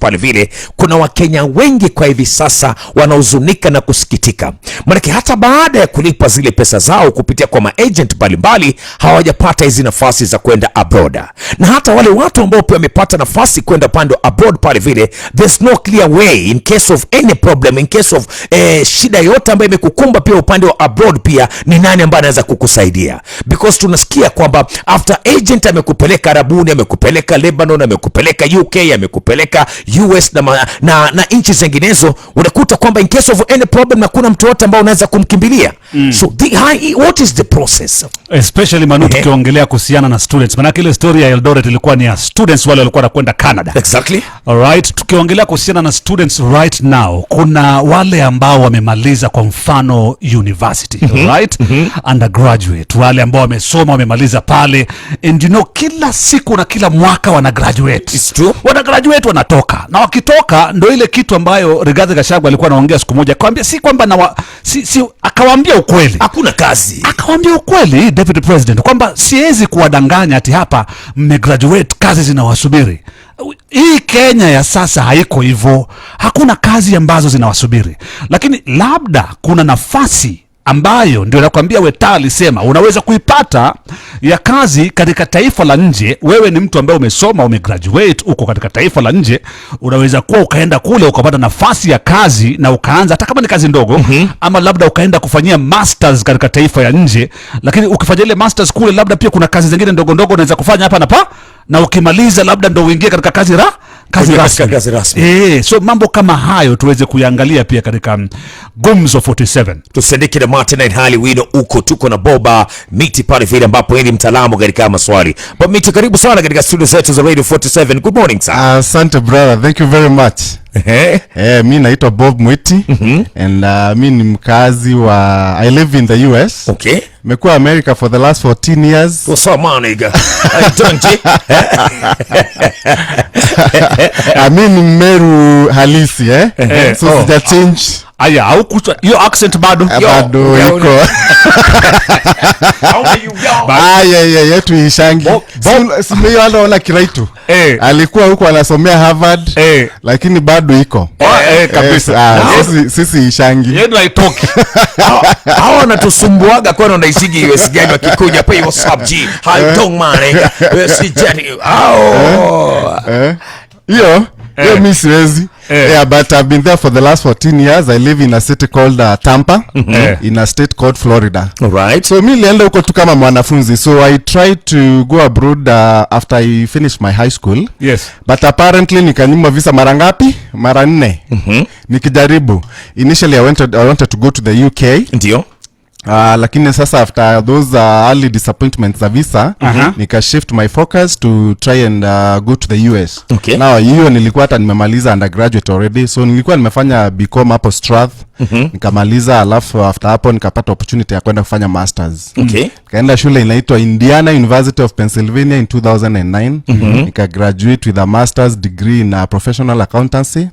pale vile, kuna Wakenya wengi kwa hivi sasa wanahuzunika na kusikitika. Maana hata baada ya kulipa zile pesa zao kupitia kwa maagent mbalimbali, hawajapata hizi nafasi za kwenda abroad. Na hata wale watu ambao pia wamepata nafasi kwenda pande abroad pale vile, there's no clear way in case of any problem, in case of shida yote ambayo imekukumba pia upande wa abroad, pia ni nani ambaye anaweza kukusaidia? Because tunasikia kwamba after agent amekupeleka Arabuni, amekupeleka Lebanon, amekupeleka UK, amekupeleka US na nchi zinginezo, unakuta kwamba in case of any problem na kuna mtu wote ambao unaweza kumkimbilia. So what is the process? Especially Manu, tukiongelea kuhusiana na students. Maana ile story ya Eldoret ilikuwa ni ya students wale walikuwa wanakwenda Canada. Exactly. Alright, tukiongelea kuhusiana na students right now, kuna wale ambao wamemaliza kwa mfano university, right? Undergraduate, wale ambao wamesoma wamemaliza pale, and you know kila siku na kila mwaka wana graduate. It's true. Wana graduate wanatoka. Na wakitoka ndio ile kitu ambayo Rigathi Gachagua alikuwa anaongea siku moja, akamwambia si kwamba akawaambia ukweli. Hakuna kazi. Akawaambia ukweli Deputy President kwamba siwezi kuwadanganya ati hapa mmegraduate kazi zinawasubiri. Hii Kenya ya sasa haiko hivyo. Hakuna kazi ambazo zinawasubiri. Lakini labda kuna nafasi ambayo ndio nakwambia Weta alisema unaweza kuipata ya kazi katika taifa la nje. Wewe ni mtu ambaye umesoma, umegraduate, uko katika taifa la nje, unaweza kuwa ukaenda kule ukapata nafasi ya kazi na ukaanza hata kama ni kazi ndogo, ama labda ukaenda kufanyia masters katika taifa ya nje. Lakini ukifanya ile masters kule, labda pia kuna kazi zingine ndogo ndogo unaweza kufanya hapa na ukimaliza labda ndo uingie katika kazi rasmi. So mambo kama hayo tuweze kuiangalia pia katika Gumzo 47. Tusadiki na Martin Hali Wino uko, tuko na Boba Miti pale vile ambapo yeye ni mtaalamu katika maswali. Boba Miti, karibu sana katika studio zetu za Radio 47. Good morning sir. Asante brother, thank you very much. Mi naitwa Bob Mwiti, and mi ni mkazi wa, I live in the US. Okay. Mekuwa America for the last 14 years. What's up man nigga? Mi ni Meru halisi so sija change. Aya, au kuchwa hiyo accent bado iko. Yetu ishangi. Simeyo anaona Kiraitu. Alikuwa huko anasomea Harvard, lakini bado iko. Kabisa. Sisi ishangi. Yeye haitoki. Hao wanatusumbuaga kwa ndo naisigi US gani wakikuja pay your sub G. How don't man. Si jani. Hiyo mi siwezi. But I've been there for the last 14 years. I live in a city called Tampa, in a state called Florida. All right. So mi nilienda huko tu kama mwanafunzi. So I tried to go abroad after I finished my high school. Yes. But apparently nikanyimwa visa mara ngapi? Mara 4. Nikijaribu. Initially I wanted to go to the UK. Ndio. Lakini sasa after those early disappointments za visa, nika shift my focus to try and go to the US. Okay. Now hiyo nilikuwa hata nimemaliza undergraduate already, so nilikuwa nimefanya BCom hapo Strath. Nikamaliza, alafu after hapo nikapata opportunity ya kwenda kufanya masters. Okay. Nikaenda shule inaitwa Indiana University of Pennsylvania in 2009. Nika graduate with a master's degree in professional accountancy.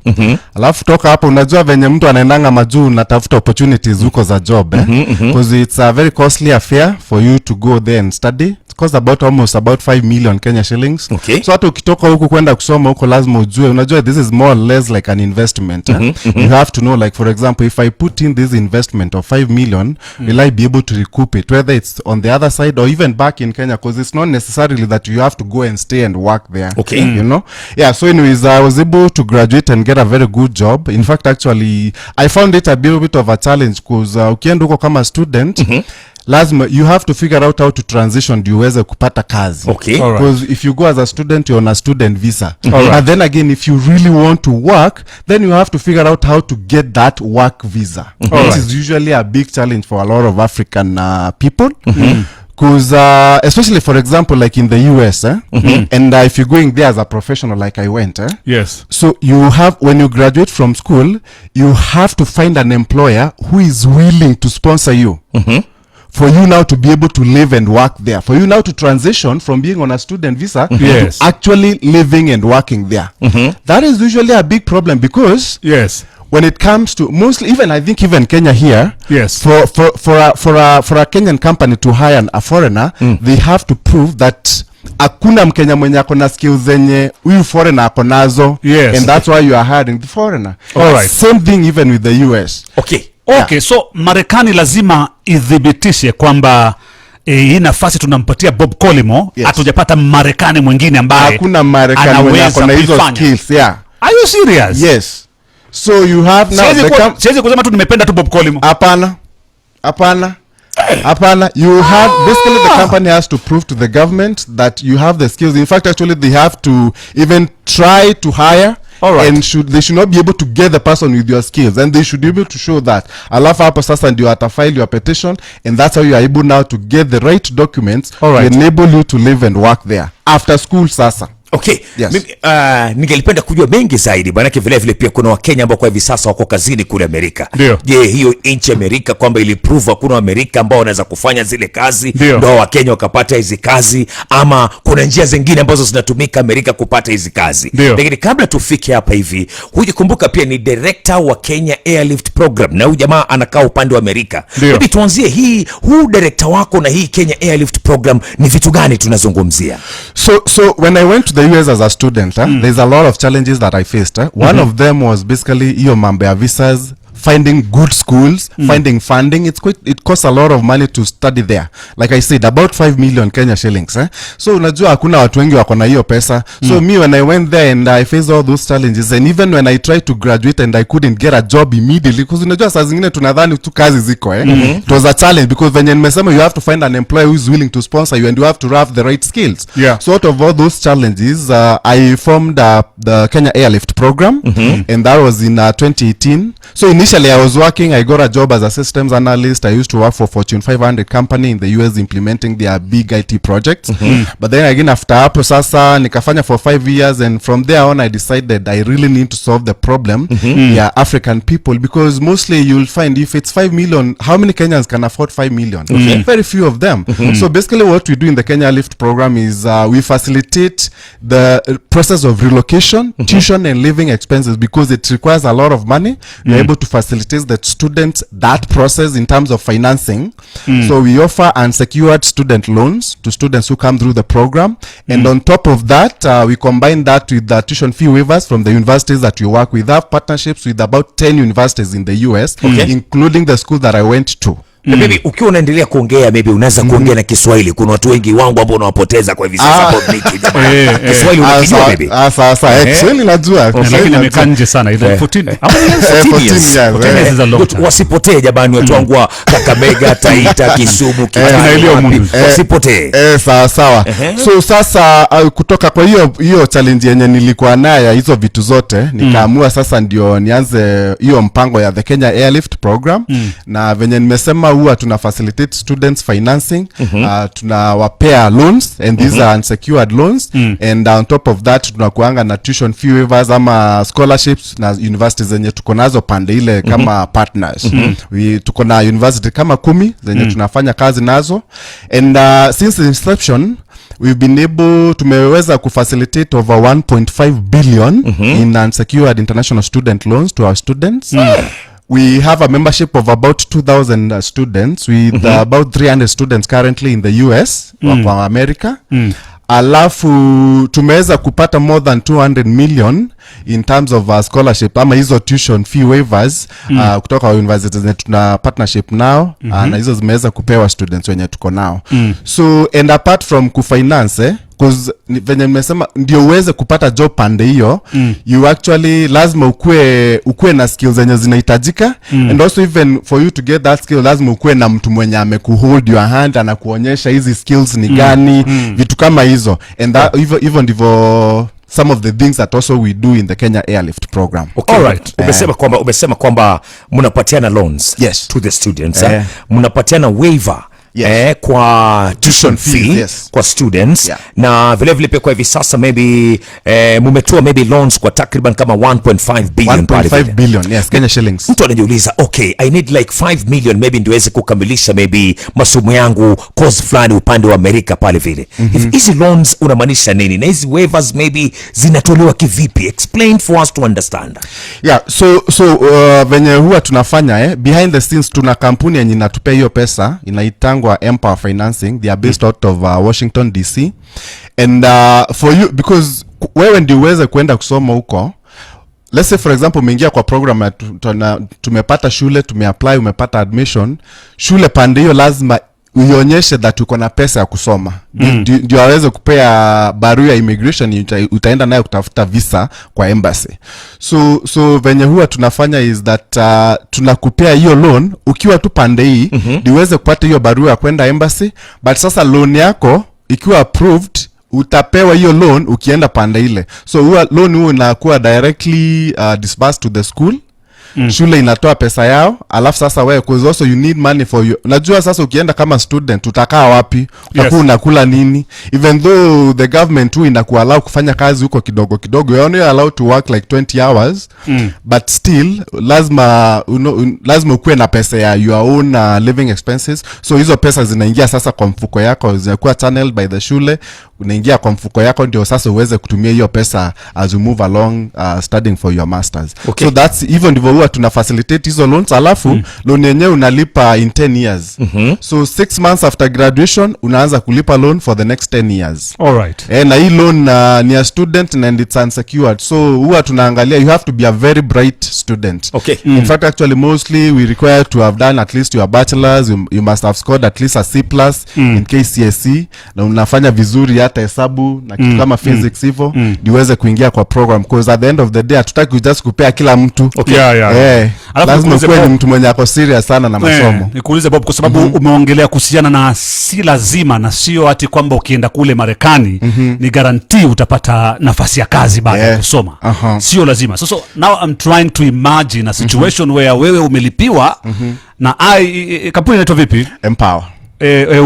Alafu toka hapo, unajua venye mtu anaendanga majuu natafuta opportunities huko za job because it's a very costly affair for you to go there and study. It costs almost about 5 million Kenya shillings. Okay. So hata ukitoka huko kwenda kusoma huko lazima ujue, unajua this is more or less like an investment. You have to know, like for example, if I put in this investment of 5 million, will I be able to recoup it, whether it's on the other side or even back in Kenya, because it's not necessarily that you have to go and stay and work there. Okay. You know? Yeah, so anyways, I was able to graduate and get a very good job. In fact, actually, I found it a little bit of a challenge because ukienda huko kama student, lazima you have to figure out how to transition ndio uweze kupata kazi. Okay. Because if you go as a student, you're on a student visa. And then again, if you really want to work, then you have to figure out how to get that work visa. Which is usually a big challenge for a lot of African people. Because especially for example like in the US and if you're going there as a professional like I went yes, so you have, when you graduate from school, you have to find an employer who is willing to sponsor you for you now to be able to live and work there, for you now to transition from being on a student visa to actually living and working there. That is usually a big problem because when it comes to mostly, even I think even Kenya here, for a Kenyan company to hire a foreigner, they have to prove that hakuna Mkenya mwenye ako na skills zenye huyu foreigner ako nazo. Yes. And that's why you are hiring the foreigner. Alright. Same thing even with the US. Okay. Okay, so Marekani lazima idhibitishe kwamba hii nafasi tunampatia Bob Collymore, hatujapata Marekani mwingine ambaye hakuna Marekani mwenye ako na hizo skills. Yeah. Are you serious? Yes. So you have now siwezi kusema tu nimependa tu Bob Collymore. Hapana. You have basically the company has to prove to the government that you have the skills. In fact, actually they have to even try to hire. Alright. And they should not be able to get the person with your skills, and they should be able to show that. Alafu hapo sasa ndio atafile your petition, and that's how you are able now to get the right documents to enable you to live and work there after school sasa. Okay. Yes. Ningelipenda kujua mengi zaidi, manake vile vile pia kuna Wakenya ambao kwa hivi sasa wako kazini kule Amerika. Je, hiyo nchi Amerika kwamba iliprove hakuna Amerika ambao wanaweza kufanya zile kazi ndio Wakenya wakapata hizi kazi, ama kuna njia zingine ambazo zinatumika Amerika kupata hizi kazi? Lakini kabla tufike hapa hivi, hujikumbuka pia ni director wa Kenya Airlift Program na huyu jamaa anakaa upande wa Amerika. Hebu tuanzie huu director wako na hii Kenya Airlift Program ni vitu gani tunazungumzia? So when I went to the US as a student, there's a lot of challenges that I faced. One of them was basically hiyo mambo ya visas, finding good schools, finding funding. It costs a lot of money to study there. Like I said, about 5 million Kenya shillings. So unajua hakuna watu wengi wako na hiyo pesa. So me, when I went there and I faced all those challenges, and even when I tried to graduate and I couldn't get a job immediately, because unajua saa zingine tunadhani tu kazi ziko it was a challenge, because venye nimesema you have to find an employer who is willing to sponsor you, and you have to have the right skills. So out of all those challenges, I formed the Kenya Airlift Program, and that was in 2018. So initially I was working, I got a job as a systems analyst. I used to work for Fortune 500 company in the US implementing their big IT projects. But then again after hapo sasa nikafanya for 5 years, and from there on I decided I really need to solve the problem African people, because mostly you'll find if it's 5 million, how many Kenyans can afford 5 million? Very few of them. So basically what we do in the Kenya Lift Program is we facilitate the process of relocation, tuition and living expenses, because it requires a lot of money. We're able to facilitate the students that process in terms of financing. So we offer unsecured student loans to students who come through the program, and on top of that we combine that with the tuition fee waivers from the universities that we work with. We have partnerships with about 10 universities in the US, including the school that I went to. Maybe ukiwa unaendelea kuongea, maybe unaweza kuongea na Kiswahili. Kuna watu wengi wangu ambao unawapoteza kwa hivi sasa public. Kiswahili unakijua baby? Sasa Kiswahili najua. Lakini nimekaa nje sana ile 14. Ama 14 is a long time. Wasipotee jamani, watu wangu wa Kakamega, Taita, Kisumu, Kitale, wasipotee. Sawa. So sasa kutoka kwa hiyo challenge yenye nilikuwa nayo hizo vitu zote, nikaamua sasa ndio nianze hiyo mpango ya the Kenya Airlift Program. Na venye nimesema huwa tuna facilitate students financing, tunawapea loans, and these are unsecured loans, and on top of that tunakuanga na tuition fee waivers ama scholarships na universities zenye tuko nazo pande ile kama partners. Tuko na university kama 10 zenye tunafanya kazi nazo, and since the inception tumeweza kufacilitate over 1.5 billion in unsecured international student loans to our students. We have a membership of about 2,000 students with about 300 students currently in the US kwa America. Alafu tumeweza kupata more than 200 million in terms of scholarship ama hizo tuition fee waivers kutoka universities zenye tuna partnership now, na hizo zimeweza kupewa students wenye tuko nao. So and apart from kufinance because venye nimesema ndio uweze kupata job pande hiyo, you actually lazima ukue na skills zenye zinahitajika, and also even for you to get that skill lazima ukue na mtu mwenye amekuhold your hand anakuonyesha hizi skills ni gani, vitu kama hizo, and that even ndivyo some of the things that also we do in the Kenya Airlift Program. Okay. Alright. Umesema kwamba mnapatiana loans to the students, mnapatiana waiver kwa tuition fee kwa students, na vile vile pia kwa hivi sasa maybe mumetoa maybe loans kwa takriban kama 1.5 billion 1.5 billion Kenya shillings. Mtu anajiuliza, okay, I need like 5 million maybe ndiweze kukamilisha maybe masomo yangu course fulani upande wa Amerika pale vile. Hizi loans unamaanisha nini, na hizi waivers maybe zinatolewa kivipi? Explain for us to understand. So venye huwa tunafanya behind the scenes tuna kampuni yenye inatupea hiyo pesa inaitangwa inaitangwa Empower Financing. They are based out of Washington DC, and for you, because wewe ndio uweze kwenda kusoma huko, let's say for example umeingia kwa program tumepata shule, tumeapply, umepata admission, shule pande hiyo lazima uionyeshe that uko na pesa ya kusoma. Ndio aweze kupea barua ya immigration, utaenda nayo kutafuta visa kwa embassy. So venye huwa tunafanya is that tunakupea hiyo loan ukiwa tu pande hii, ndio uweze kupata hiyo barua ya kwenda embassy, but sasa loan yako ikiwa approved utapewa hiyo loan ukienda pande ile. So loan huo inakuwa directly disbursed to the school. Shule inatoa pesa yao, alafu sasa wewe, because also you need money for you. Unajua sasa ukienda kama student utakaa wapi? Utakuwa unakula nini? Even though the government tu inakuallow kufanya kazi huko kidogo kidogo, you are only allowed to work like 20 hours, but still lazima lazima ukue na pesa ya your own living expenses. So hizo pesa zinaingia sasa kwa mfuko yako, zinakuwa channeled by the shule, unaingia kwa mfuko yako, ndio sasa uweze kutumia hiyo pesa as you move along studying for your masters. Okay. So that's even ndivyo tuna facilitate hizo loans, alafu loan yenyewe unalipa in 10 years. So 6 months after graduation unaanza kulipa loan for the next 10 years. All right. Na hii loan ni a student and it's unsecured, so huwa tunaangalia you have to be a very bright student. Okay. In fact actually mostly we require to have done at least your bachelor's, you must have scored at least a C+ in KCSE, na unafanya vizuri hata hesabu na kitu kama physics hivyo, niweze kuingia kwa program, because at the end of the day hatutaki just kupea kila mtu. Okay. Lazima kuwe ni mtu mwenye ako serious sana na masomo. Nikuulize Bob, kwa sababu umeongelea kuhusiana na si lazima na sio ati kwamba ukienda kule Marekani ni guarantee utapata nafasi ya kazi baada ya kusoma. Sio lazima. So now I'm trying to imagine a situation where wewe umelipiwa na kampuni inaitwa vipi? Empower.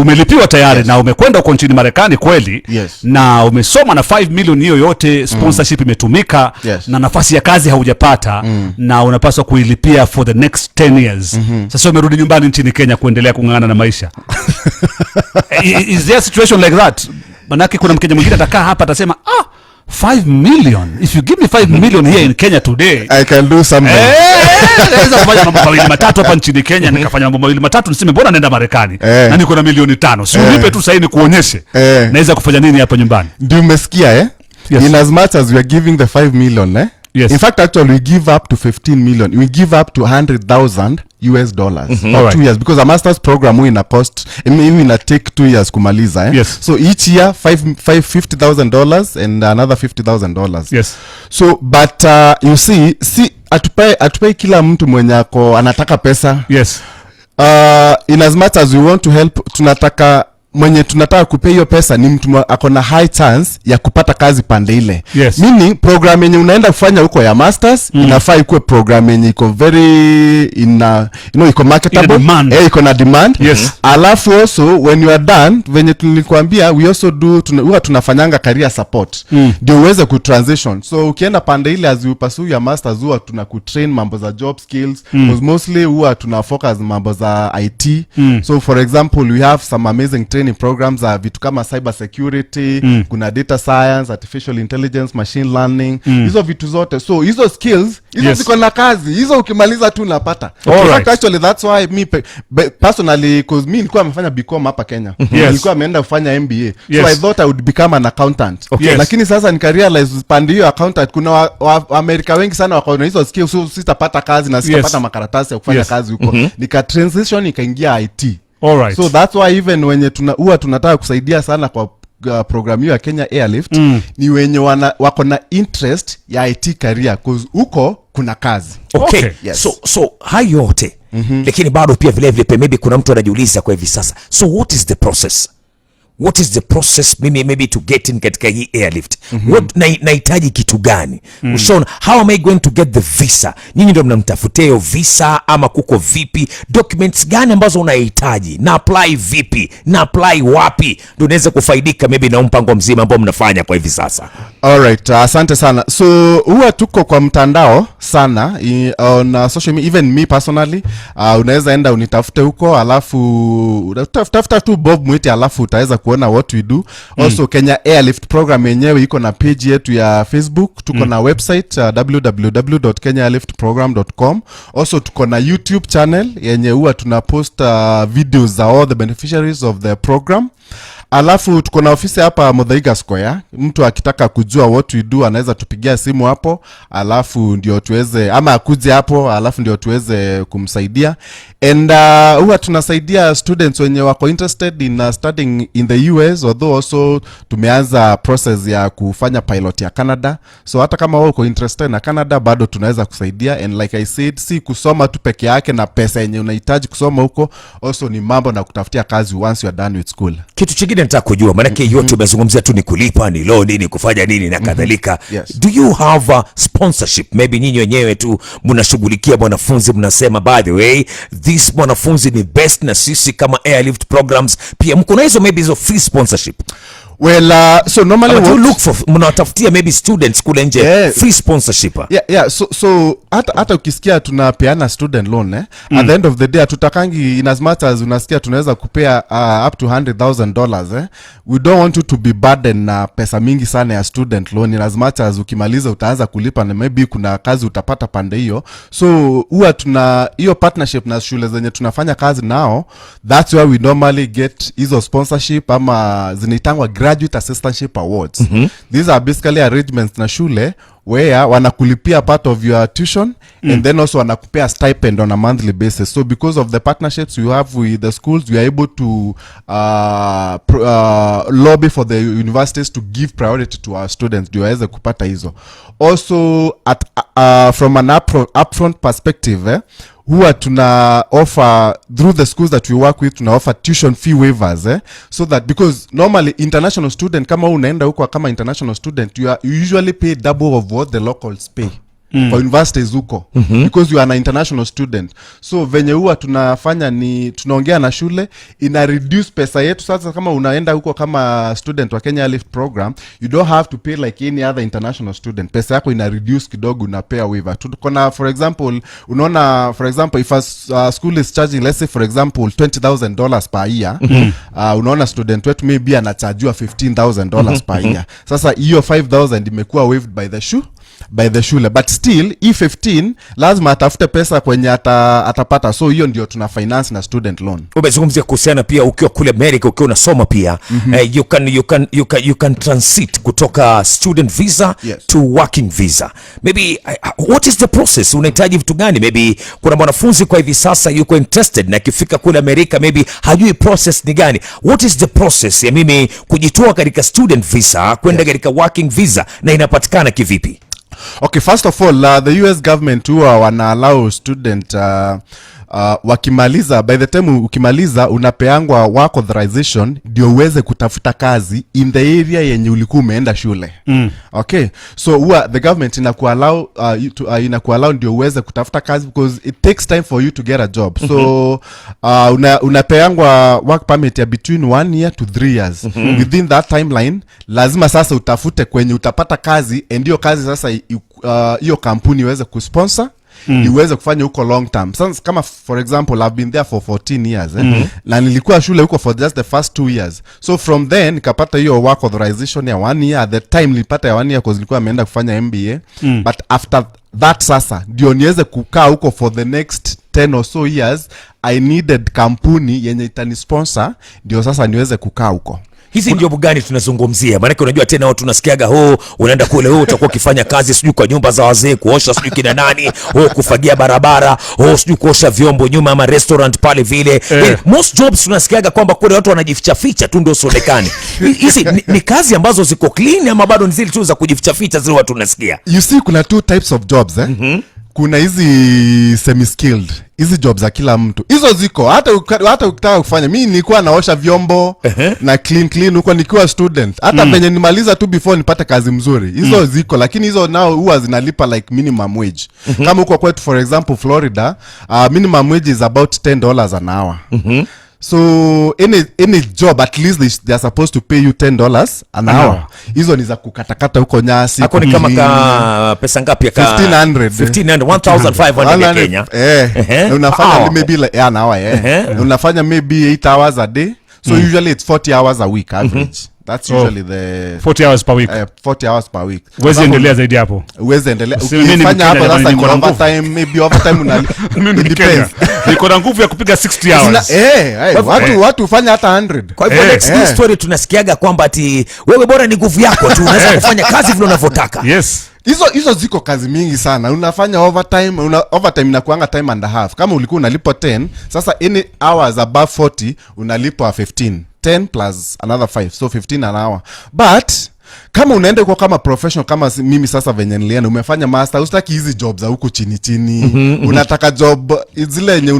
Umelipiwa tayari na umekwenda huko nchini Marekani kweli, na umesoma na 5 million hiyo yote, sponsorship imetumika, na nafasi ya kazi haujapata, na unapaswa kuilipia for the next 10 years. Sasa umerudi nyumbani nchini Kenya kuendelea kung'ang'ana na maisha. Is there a situation like that? Manake kuna Mkenya mwingine atakaa hapa atasema 5 million, if you give me 5 million here in Kenya today, I can do something. Naweza kufanya mambo mawili matatu hapa nchini Kenya, nikafanya mambo mawili matatu, niseme bora naenda Marekani na niko na milioni 5. Si unipe tu saini kuonyeshe naweza kufanya nini hapa nyumbani. Ndio umesikia Yes. In as much as we are giving the 5 million Yes. In fact actually we give up to 15 million. We give up to $100,000 for 2 years, because a master's program ina cost, ina take 2 years kumaliza Yes. So each year $50,000 and another $50,000. Yes. So but you see atupai kila mtu mwenye ako anataka pesa. Yes. In as much as we want to help, mwenye tunataka kupea hiyo pesa ni mtu akona high chance ya kupata kazi pande ile. Yes. Meaning program yenye unaenda kufanya huko ya masters inafaa ikuwe program yenye iko very iko marketable, iko na demand. Yes. Alafu also when you are done, venye tulikuambia, we also do huwa tunafanyanga career support ndio uweze ku transition. So ukienda pande ile as you pursue your masters, huwa tunakutrain mambo za job skills, because mostly huwa tuna focus mambo za IT. So for example we have some amazing training programs za vitu kama cyber security, kuna data science, artificial intelligence, machine learning, hizo vitu zote. So hizo skills hizo ziko na kazi, hizo ukimaliza tu unapata. Actually that's why me personally, because me nilikuwa nimefanya BCom hapa Kenya, nilikuwa ameenda kufanya MBA, so I thought I would become an accountant. Lakini sasa nikarealize pande hiyo accountant kuna Amerika wengi sana wako na hizo skills, so sitapata kazi na sitapata makaratasi ya kufanya kazi huko. Nika transition nikaingia IT. Alright. So that's why even wenye tunataka kusaidia sana kwa program ya Kenya Airlift ni wenye wako na interest ya IT career, cause huko kuna kazi. Okay. Yes. So hayo yote lakini bado pia vile vile maybe kuna mtu anajiuliza kwa hivi sasa, so what is the process? What is the process maybe to get in katika hii airlift? What nahitaji kitu gani? Ushaona, how am I going to get the visa? Nyinyi ndio mnamtafutia hiyo visa ama kuko vipi? Documents gani ambazo unahitaji? Na apply vipi? Na apply wapi? Ndio unaweza kufaidika maybe na mpango mzima ambao mnafanya kwa hivi sasa. Alright, asante sana. So huwa tuko kwa mtandao sana on social media, even me personally, unaweza enda unitafute huko, alafu tafuta tu Bob Mwiti, alafu utaweza kuona what we do. Also Kenya Airlift program yenyewe iko na page yetu ya Facebook, tuko na website www.kenyaairliftprogram.com. Also tuko na YouTube channel yenye huwa tunapost videos za all the beneficiaries of the program. Alafu tuko na ofisi hapa Muthaiga Square. Mtu akitaka kujua what we do anaweza tupigia simu hapo, alafu ndio tuweze, ama akuje hapo alafu ndio tuweze kumsaidia. And huwa tunasaidia students wenye wako interested in studying in the US, although also tumeanza process ya kufanya pilot ya Canada. So hata kama wewe uko interested na Canada bado tunaweza kusaidia. And like I said, si kusoma tu peke yake na pesa yenye unahitaji kusoma huko, also ni mambo na kutafutia kazi once you are done with school. Kitu kingine nataka kujua, maana yote umezungumzia tu ni kulipa, ni loan, ni kufanya nini na kadhalika. Yes. Do you have a sponsorship? Maybe nyinyi wenyewe tu mnashughulikia mwanafunzi, mnasema by the way this mwanafunzi ni best, na sisi kama Airlift programs pia mko na hizo maybe hizo free sponsorship? Well, so normally what you look for, mnatafutia maybe students kule nje free sponsorship. So hata ukisikia tunapeana student loan at the end of the day tutakangi, in as much as unasikia tunaweza kupea up to $100,000 we don't want you to be burdened na pesa mingi sana ya student loan, in as much as ukimaliza utaanza kulipa na maybe kuna kazi utapata pande hiyo. So huwa tuna hiyo partnership na shule zenye tunafanya kazi nao, that's why we normally get hizo sponsorship ama zinaitangwa graduate assistantship awards. These are basically arrangements na shule where wanakulipia part of your tuition and then also wanakupea stipend on a monthly basis. So because of the partnerships we have with the schools, we are able to lobby for the universities to give priority to our students ndio waweze kupata hizo. Also at from an upfront perspective, huwa tuna offer through the schools that we work with, tuna offer tuition fee waivers so that, because normally international student kama unaenda huko kama international student you usually pay double of what the locals pay for universities huko because you are an international student. So venye huwa tunafanya ni tunaongea na shule ina reduce pesa yetu. Sasa kama unaenda huko kama student wa Kenya Lift program, you don't have to pay like any other international student. Pesa yako ina reduce kidogo, unapea waiver. Tukona for example, unaona for example if a school is charging let's say for example $20,000 per year, unaona student wetu maybe anachargewa $15,000 per year. Sasa hiyo $5,000 imekuwa waived by the shule, but still E15 lazima atafute pesa kwenye atapata. So hiyo ndio tuna finance na student loan. Umezungumzia kuhusiana pia ukiwa kule America ukiwa unasoma pia you can transit kutoka student visa to working visa. Maybe what is the process? Unahitaji vitu gani? Maybe kuna mwanafunzi kwa hivi sasa yuko interested na akifika kule America maybe hajui process ni gani. What is the process ya mimi kujitoa katika student visa kwenda katika working visa, na inapatikana kivipi? Okay, first of all, the US government huwa wana allow student wakimaliza, by the time ukimaliza unapeangwa work authorization ndio uweze kutafuta kazi in the area yenye ulikuwa umeenda shule. Okay, so huwa the government inakuallow ndio uweze kutafuta kazi because it takes time for you to get a job. So unapeangwa work permit ya between 1 year to 3 years. Within that timeline lazima sasa utafute kwenye utapata kazi, and hiyo kazi sasa hiyo kampuni iweze kusponsor iweze kufanya huko long term. Sasa kama for example I've been there for 14 years na nilikuwa shule huko for just the first 2 years. So from then nikapata hiyo work authorization ya 1 year. At the time nilipata ya 1 year because nilikuwa nimeenda kufanya MBA. But after that sasa ndio niweze kukaa huko for the next 10 or so years. I needed kampuni yenye itanisponsor ndio sasa niweze kukaa huko. Hizi ndio gani tunazungumzia? Maana unajua tena watu tunasikiaga unaenda kule utakuwa ukifanya kazi sijui kwa nyumba za wazee, kuosha sijui kina nani, kufagia barabara, sijui kuosha vyombo nyuma ama restaurant pale vile. Most jobs tunasikiaga kwamba kule watu wanajificha ficha tu ndio sonekane. Hizi ni kazi ambazo ziko clean ama bado ni zile tu za kujificha ficha zile watu tunasikia? You see kuna two types of jobs kuna hizi semi skilled, hizi jobs za kila mtu. Hizo ziko hata ukitaka kufanya. Mimi nilikuwa naosha vyombo na clean huko nikiwa student. Hata penye nimaliza tu before nipate kazi mzuri. Hizo ziko, lakini hizo nao huwa zinalipa like minimum wage. Kama uko kwetu for example Florida, minimum wage is about $10 an hour. So any job at least they are supposed to pay you $10 an hour. Hizo ni za kukatakata huko nyasi. Hapo ni kama pesa ngapi ya 1500 ya Kenya. Unafanya maybe like an hour unafanya maybe 8 hours a day. So usually it's 40 hours a week average. That's usually the 40 hours per week. 40 hours per week. Wezi endelea zaidi hapo. Wezi endelea. Ukifanya hapo sasa ni overtime, maybe overtime Mimi ni Kenya. Niko na nguvu ya kupiga 60 hours. Watu ufanya hata 100. Kwa hivyo next story tunasikiaga kwamba ati wewe bora ni nguvu yako tu unaweza kufanya kazi vile unavyotaka. Yes. Hizo ziko kazi mingi sana. Unafanya overtime, overtime inakuanga time and a half. Kama ulikuwa unalipwa 10, sasa any hours above 40 unalipwa 15. 10 plus another 5, so 15 an hour. But kama unaenda kwa kama professional kama mimi sasa venye nilienda umefanya master, usitaki hizi jobs za huko chini unataka job zile yenye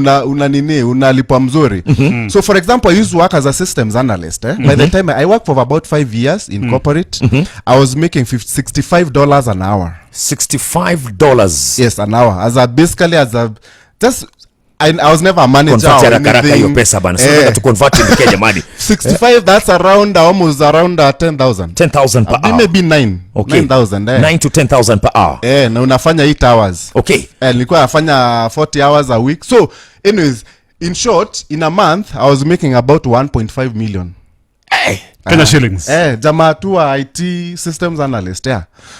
unalipwa mzuri. So for example, I used to work as a systems analyst. By the time I worked for about 5 years in corporate, I was making $65 an hour. $65? Yes, an hour. Just I was never a manager or anything. Hiyo pesa bana. So to convert in Kenya money. 65, that's almost around 10,000. 10,000 per hour. Maybe 9. Okay. 9,000. 9 to 10,000 per hour. Na unafanya 8 hours. Okay. Nilikuwa nafanya 40 hours a week. So anyways, in short, in a month I was making about 1.5 million. Kenya shillings. Jamaa tu wa IT systems analyst.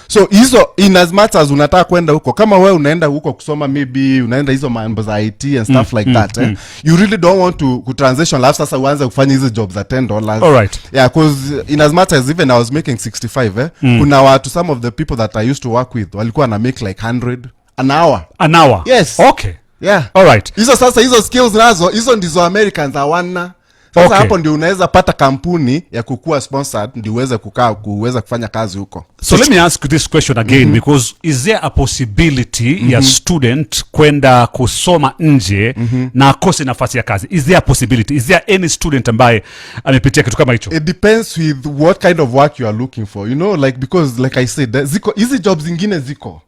So hizo in as much as unataka kwenda huko, kama wewe unaenda huko kusoma, maybe unaenda hizo mambo za IT and stuff like that, you really don't want to transition life sasa uanze kufanya hizo jobs za $10. All right. Because in as much as even I was making 65, kuna watu, some of the people that I used to work with walikuwa na make like 100 an hour. An hour? Yes. Okay. Yeah. All right. Hizo skills nazo, hizo ndizo Americans hawana. Sasa hapo ndio unaweza pata kampuni ya kukua sponsored ndio uweze kuweza kufanya kazi huko. So let me ask you this question again, because is there a possibility ya student kwenda kusoma nje na akose nafasi ya kazi? Is there a possibility? Is there any student ambaye amepitia kitu kama hicho? It depends with what kind of work you are looking for. You know, like, because like I said, hizi jobs zingine ziko.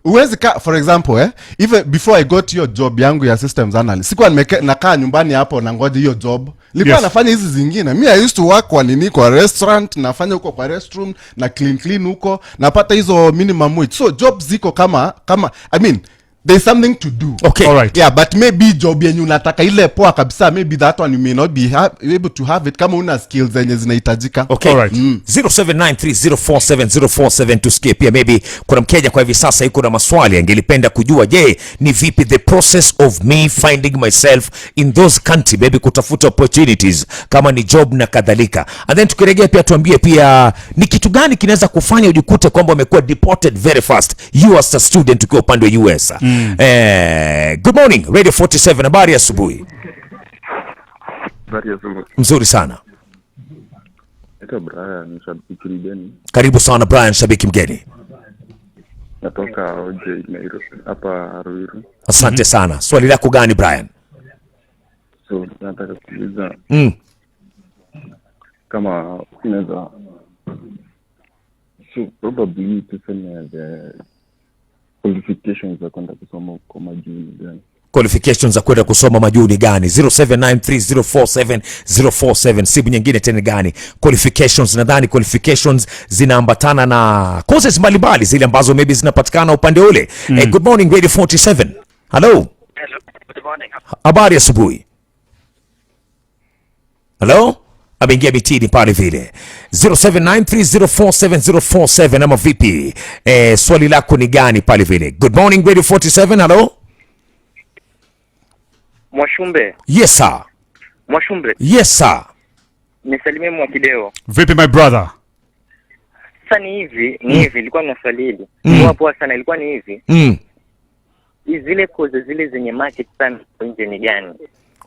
Uwezi for example, even before I got your job yangu ya systems analyst, sikuwa nakaa nyumbani hapo na ngoja hiyo job. Nilikuwa nafanya hizi zingine. Me I used to work kwa restaurant, nafanya huko kwa restroom, na clean huko, napata hizo minimum wage. So jobs ziko kama I mean, there's something to do. Okay. All right. Yeah, but maybe job yenye unataka ile poa kabisa, maybe that one you may not be able to have it kama una skills zenye zinahitajika. Okay. All right. 0793047047 tusikie pia maybe kuna Mkenya kwa hivi sasa yuko na maswali angelipenda kujua, je, ni vipi the process of me finding myself in those country, maybe kutafuta opportunities kama ni job na kadhalika. And then tukirejea pia tuambie pia ni kitu gani kinaweza kufanya ujikute kwamba umekuwa deported very fast you as a student ukiwa upande wa US. Good morning Radio 47, habari ya asubuhi. Mzuri sana. Brian, shabiki mgeni. Karibu sana Brian, shabiki mgeni. Natoka OJ Nairobi hapa Ruiru. Asante sana. Swali lako gani Brian? So nataka kuuliza kama unaweza, so probably tuseme the qualifications za kwenda kusoma kwa majuni gani? Qualifications za kwenda kusoma majuu ni gani? 0793047047. Sibu nyingine tena gani? Qualifications, nadhani qualifications zinaambatana na courses mbalimbali zile ambazo maybe zinapatikana upande ule. Good morning Radio 47. Hello. Hello. Good morning. Habari asubuhi. Hello? Ameingia mitini pale vile. 0793047047 ama vipi? Swali lako ni gani pale vile? Good morning Radio 47. Hello? Mwashumbe. Yes sir. Mwashumbe. Yes sir. Nisalimie MWAKIDEU. Vipi my brother? Sasa ni hivi, ilikuwa na swali hili. Poa sana, ilikuwa ni hivi. Zile courses zile zenye market sana nje ni gani?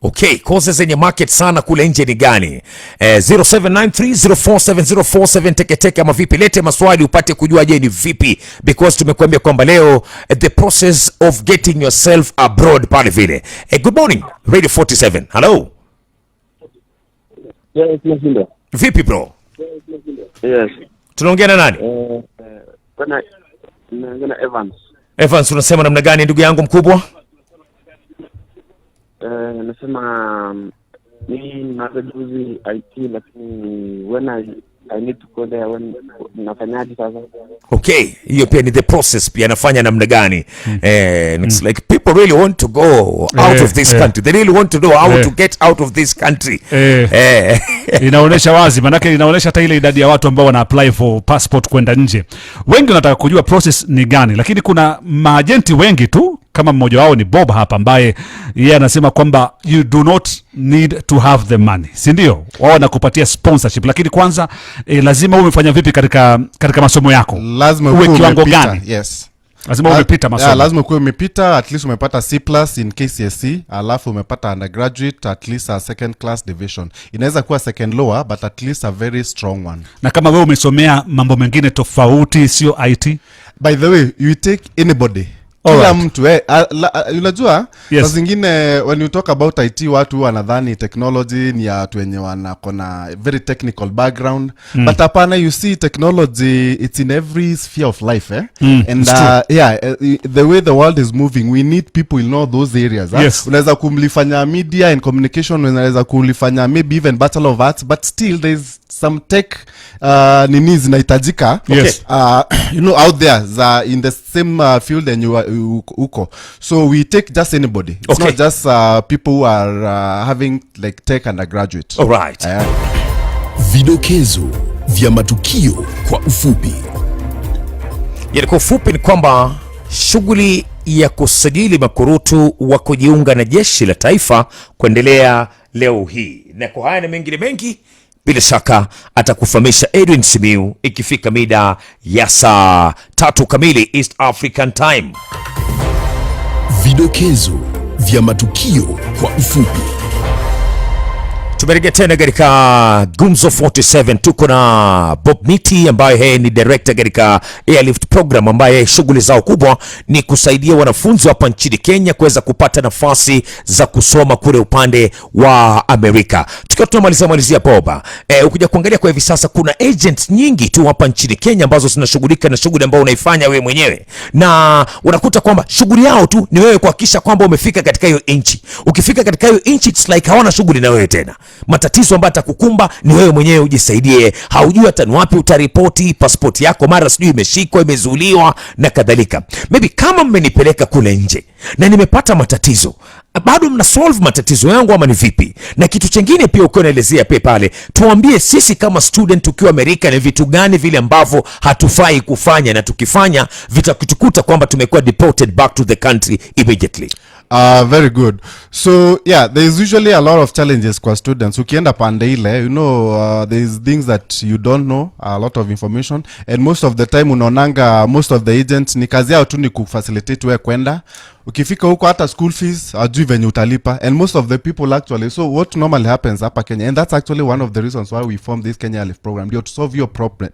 Okay, courses zenye market sana kule nje ni gani? 0793047047 teketeke ama vipi? Lete maswali upate kujua je ni vipi, because tumekuambia kwamba leo the process of getting yourself abroad pale vile. Good morning Radio 47. Hello. Yes, Mwashumbe. Vipi bro? Yes. Tunaongea na nani? Kuna Evans. Evans, unasema namna gani ndugu yangu mkubwa? Nasema mimi najuzi IT, lakini I need to go there when nafanyaje sasa. Okay, hiyo pia ni the process pia anafanya namna gani. It's like people really want to go out of this country. They really want to know how to get out of this country. Inaonesha wazi, manake inaonesha hata ile idadi ya watu ambao wana apply for passport kwenda nje. Wengi wanataka kujua process ni gani, lakini kuna maagenti wengi tu, kama mmoja wao ni Bob hapa, ambaye yeye anasema kwamba you do not need to have the money, si ndio? Wao wanakupatia sponsorship, lakini kwanza lazima umefanya vipi katika masomo yako? Lazima uwe kiwango gani? Yes. Lazima umepita masomo. Lazima uwe umepita, at least umepata C+ in KCSE, alafu umepata undergraduate at least a second class division. Inaweza kuwa second lower but at least a very strong one. Na kama wewe umesomea mambo mengine tofauti sio IT? By the way, you take anybody. Kila mtu unajua yes. Zingine when you talk about IT watu wanadhani technology ni ya watu wenye wanakona very technical background, but hapana, you see technology it's in every sphere of life and the way the world is moving, we need people in all those areas. Yes. Unaweza kumlifanya media and communication, unaweza kulifanya maybe even Bachelor of Arts, but still there's some tech nini zinahitajika. Yes. Out there in the same field and uko. So we take just anybody. It's not just people who are having like tech undergraduate. All right. Vidokezo vya matukio kwa ufupi. Kwa ufupi ni kwamba shughuli ya kusajili makurutu wa kujiunga na jeshi la taifa kuendelea leo hii. Na kwa haya na mengine mengi, bila shaka atakufahamisha Edwin Simiu ikifika mida ya saa 3 kamili East African Time. Vidokezo vya matukio kwa ufupi. Tumerejea tena katika Gumzo 47. Tuko na Bob Miti ambaye yeye ni director katika Airlift program, ambaye shughuli zao kubwa ni kusaidia wanafunzi hapa nchini Kenya kuweza kupata nafasi za kusoma kule upande wa Amerika. Tukiwa tunamalizia Bob, ukija kuangalia kwa hivi sasa kuna agents nyingi tu hapa nchini Kenya ambazo zinashughulika na shughuli ambayo unaifanya wewe mwenyewe, na unakuta kwamba shughuli yao tu ni wewe kuhakikisha kwamba umefika katika hiyo inchi. Ukifika katika hiyo inchi, it's like hawana shughuli na wewe tena. Matatizo ambayo atakukumba ni wewe mwenyewe ujisaidie. Haujui hata ni wapi utaripoti passport yako, mara sijui imeshikwa, imezuiliwa na kadhalika. Maybe kama mmenipeleka kule nje na nimepata matatizo, bado mna solve matatizo yangu ama ni vipi? Na kitu kingine pia ukiwa unaelezea pia pale, tuambie sisi kama student ukiwa Amerika ni vitu gani vile ambavyo hatufai kufanya, na tukifanya vitakutukuta kwamba tumekuwa deported back to the country immediately. Very good. So yeah, there is usually a lot of challenges kwa students. Ukienda pande ile, there is things that you don't know, a lot of information, and most of the time unaonanga most of the agents ni kazi yao tu ni kufacilitate wewe kwenda. Ukifika huko hata school fees ajui venye utalipa, and most of the people actually, so what normally happens hapa Kenya, and that's actually one of the reasons why we formed this Kenya Life program, to solve your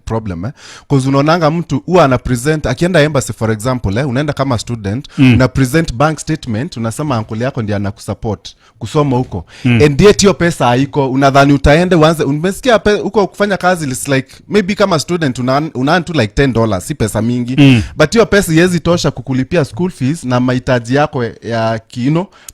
problem because unaonanga mtu huwa ana present akienda embassy for example, unaenda kama student una present bank statement, unasema uncle yako ndiye anakusupport kusoma huko, and yet hiyo pesa haiko. Unadhani utaende uanze, umesikia huko kufanya kazi is like maybe kama student una tu like $10, si pesa mingi, but hiyo pesa haiwezi tosha kukulipia school fees na mahitaji yako ya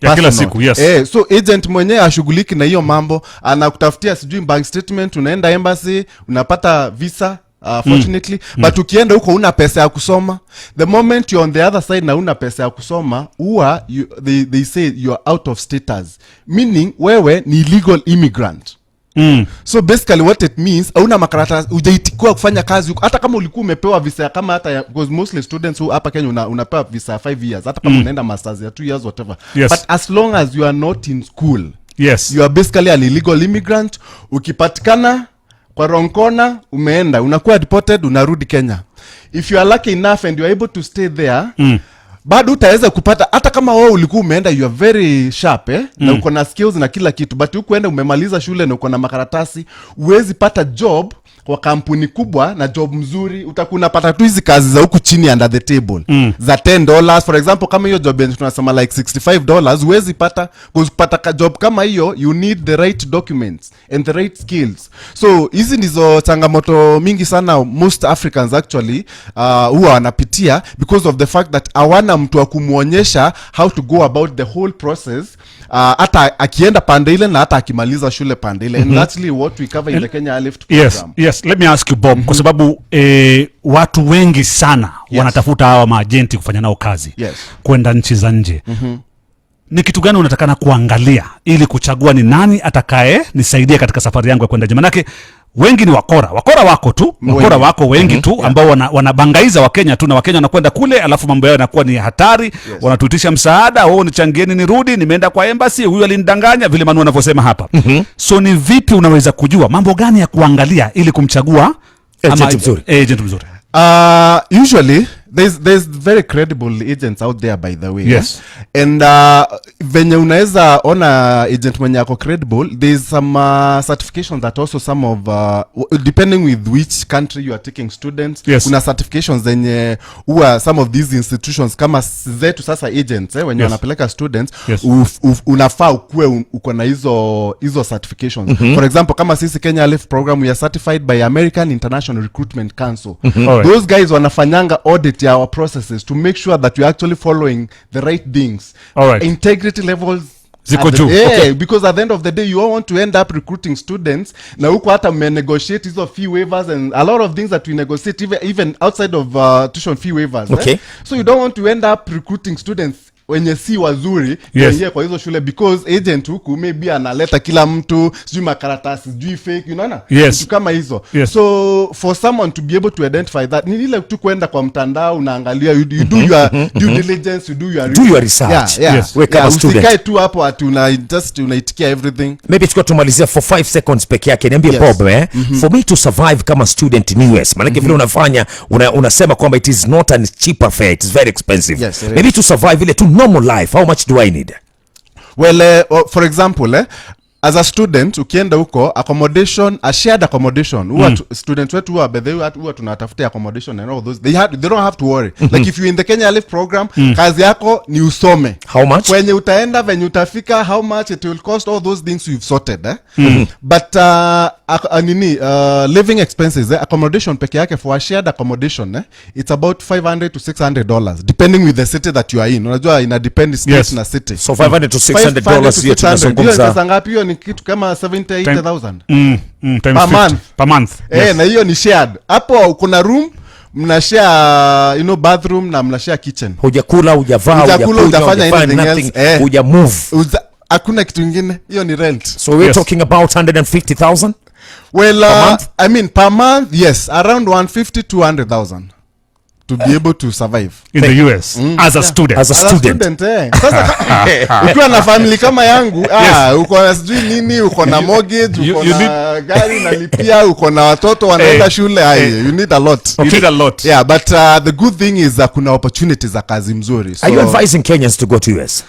ya kila siku. Yes. So agent mwenyewe ashughuliki na hiyo mambo, anakutafutia sijui bank statement, unaenda embassy unapata visa fortunately, but ukienda huko una pesa ya kusoma. The moment you're on the other side na una pesa ya kusoma, they say you're out of status, meaning wewe ni illegal immigrant. So basically what it means, hauna makaratasi, hujaitikiwa kufanya kazi huko, hata kama ulikuwa umepewa visa kama hata because mostly students who hapa Kenya unapewa visa 5 years, hata kama unaenda masters ya 2 years whatever. Yes. But as long as you are not in school, yes, you are basically an illegal immigrant. Ukipatikana kwa wrong corner, umeenda unakuwa deported, unarudi Kenya. If you are lucky enough and you are able to stay there, bado utaweza kupata, hata kama wewe ulikuwa umeenda you are very sharp na uko na skills na kila kitu, but ukoenda umemaliza shule na uko na makaratasi, uwezi pata job kwa kampuni kubwa na job mzuri. Utakuna pata tu hizi kazi za huku chini under the table za $10 for example. Kama hiyo job yenye tunasema like $65, uwezi pata, kupata job kama hiyo you need the right documents and the right skills. So hizi ndizo changamoto mingi sana most Africans actually huwa wanapitia because of the fact that hawana mtu wa kumuonyesha how to go about the whole process, hata akienda pande ile na hata akimaliza shule pande ile. And that's what we cover in the Kenya Lift program. Yes. Yes, let me ask you Bob, kwa sababu watu wengi sana wanatafuta hawa maagenti kufanya nao kazi, kwenda nchi za nje. Ni kitu gani unatakana kuangalia ili kuchagua ni nani atakaye nisaidia katika safari yangu ya kwenda nje? Manake wengi ni wakora wako tu, wako wengi tu ambao wanabangaiza Wakenya tu, na Wakenya wanakwenda kule alafu mambo yao yanakuwa ni hatari. Wanatuitisha msaada, nichangieni nirudi, nimeenda kwa embassy, huyu alinidanganya, vile Manu anavyosema hapa. So ni vipi unaweza kujua mambo gani ya kuangalia ili kumchagua agent mzuri? Usually there's very credible agents out there, by the way. Yes. And venye unaweza ona agent mwenye ako credible, there's some certifications that also some of depending with which country you are taking students. Kuna certifications zenye some of these institutions kama zetu sasa agents when wanapeleka students, unafaa ukue uko na hizo certifications. For example, kama sisi Kenya Life program, we are certified by American International Recruitment Council. Those guys wanafanyanga audit our processes to make sure that you're actually following the right things. Integrity levels because at the end of the day you all want to end up recruiting students na huko hata negotiate hizo fee waivers and a lot of things that we negotiate even outside of tuition fee waivers. So you don't want to end up recruiting students wenye si wazuri kwa hizo shule, because agent huku maybe analeta kila mtu sijui makaratasi sijui fake, you know, kitu kama hizo. So for someone to be able to identify that, ni ile tu kwenda kwa mtandao unaangalia, you do your due diligence, you do your research. Usikae tu hapo ati unaitikia everything. Maybe tukua tumalizia for 5 seconds peke yake, niambie Bob, for me to survive kama student in US, maana vile unafanya unasema kwamba it is not a cheaper fare, it is very expensive. Maybe to survive ile tu normal life, how much do I need? Well, for example, as a student ukienda huko, accommodation, a shared accommodation, students wetu huwa tunatafutia accommodation and all those, they don't have to worry. Like if you in the Kenya Life program, kazi yako ni usome. How much? When utaenda, when utafika, how much it will cost, all those things you've sorted. But living expenses, accommodation peke yake for a shared accommodation, it's about $500 to $600 depending with the city that you are in. Unajua ina depend state na city. So $500 to $600 hiyo tunazungumza. Sasa ngapi hiyo? Ni kitu kama 70,000 80,000 per month. Na hiyo ni shared. Hapo kuna room mna share, bathroom na mna share kitchen. Hujakula, hujavaa, hujafanya anything else, huja move. Hakuna kitu kingine. Hiyo ni rent. So we're talking about 150,000? Well, I mean per month, yes, around 150 to 200,000 to be able to survive in the US as a student. Sasa ukiwa na family kama yangu, uko na sijui nini, uko na mortgage, uko na gari nalipia, uko na watoto wanaenda shule, you need a lot. You need a lot. Yeah, but the good thing is kuna opportunities za kazi mzuri. So, are you advising Kenyans to go to US?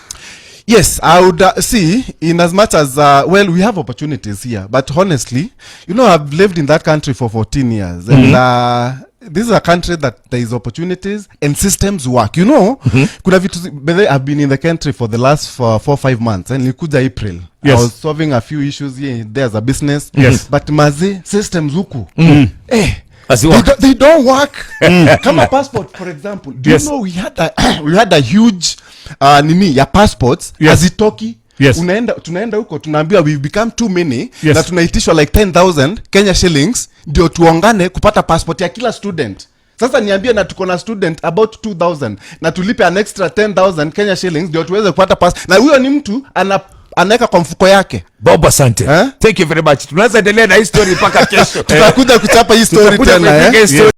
Yes, I would see, in as much as we have opportunities here, but honestly, I've lived in that country for 14 years, and this is a country that there is opportunities and systems work. Kuna vitu, I've been in the country for the last 4-5 months, and nilikuja April. I was solving a few issues here and there as a business. But mazi systems huku they don't work. Kama passport, for example, do you know we had a huge ya passports hazitoki. Tunaenda huko tunaambiwa we become too many, na tunaitishwa like 10,000 Kenya shillings ndio tuongane kupata passport ya kila student. Sasa niambie, na tuko na student about 2,000 na tulipe an extra 10,000 Kenya shillings ndio tuweze kupata passport, na huyo ni mtu anaweka kwa mfuko yake. Bob, asante. Thank you very much. Tunaweza endelea na hii story mpaka kesho. Tutakuja kuchapa hii story tena.